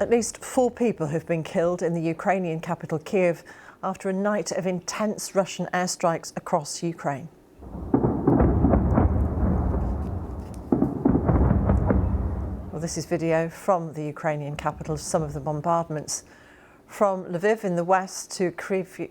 At least 4 people have been killed in the Ukrainian capital Kyiv after a night of intense Russian airstrikes across Ukraine. Well, this is video from the Ukrainian capital of some of the bombardments. From Lviv in the west to Kyiv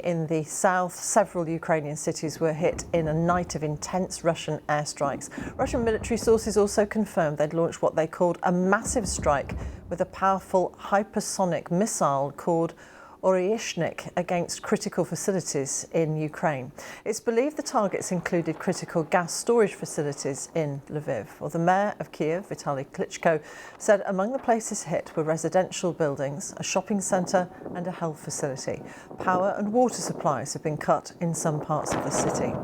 in the south, several Ukrainian cities were hit in a night of intense Russian airstrikes. Russian military sources also confirmed they'd launched what they called a massive strike with a powerful hypersonic missile called Oreshnik against critical facilities in Ukraine. It's believed the targets included critical gas storage facilities in Lviv. Well, the mayor of Kyiv, Vitaly Klitschko, said among the places hit were residential buildings, a shopping centre and a health facility. Power and water supplies have been cut in some parts of the city.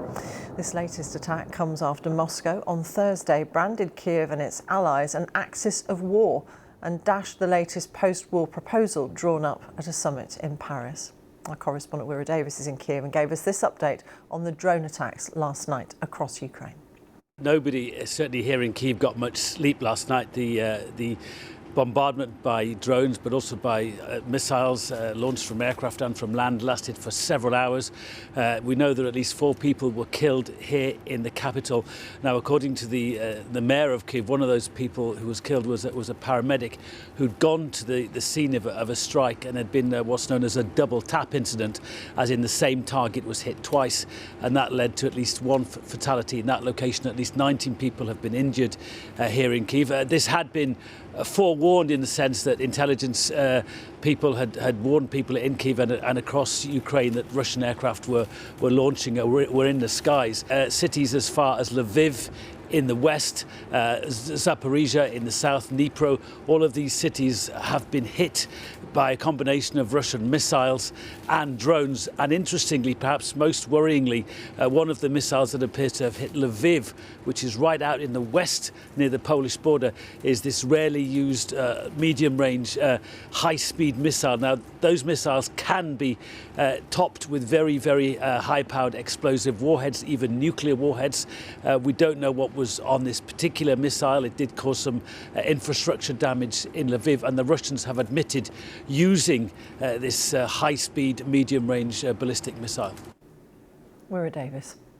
This latest attack comes after Moscow on Thursday branded Kyiv and its allies an axis of war and dashed the latest post-war proposal drawn up at a summit in Paris. Our correspondent Wira Davis is in Kyiv and gave us this update on the drone attacks last night across Ukraine. Nobody, certainly here in Kyiv, got much sleep last night. The bombardment by drones, but also by missiles launched from aircraft and from land, lasted for several hours. We know that at least 4 people were killed here in the capital. Now, according to the mayor of Kyiv, one of those people who was killed was a paramedic who'd gone to the scene of a strike and had been what's known as a double tap incident, as in the same target was hit twice, and that led to at least 1 fatality in that location. At least 19 people have been injured here in Kyiv. This had been forewarned in the sense that intelligence people had warned people in Kyiv and across Ukraine that Russian aircraft were launching, were in the skies. Cities as far as Lviv in the west, Zaporizhia in the south, Dnipro, all of these cities have been hit by a combination of Russian missiles and drones. And interestingly, perhaps most worryingly, one of the missiles that appears to have hit Lviv, which is right out in the west near the Polish border, is this rarely used medium-range, high-speed missile. Now, those missiles can be topped with very, very high-powered explosive warheads, even nuclear warheads. We don't know what was on this particular missile. It did cause some infrastructure damage in Lviv, and the Russians have admitted using this high-speed, medium-range ballistic missile. Wira Davis.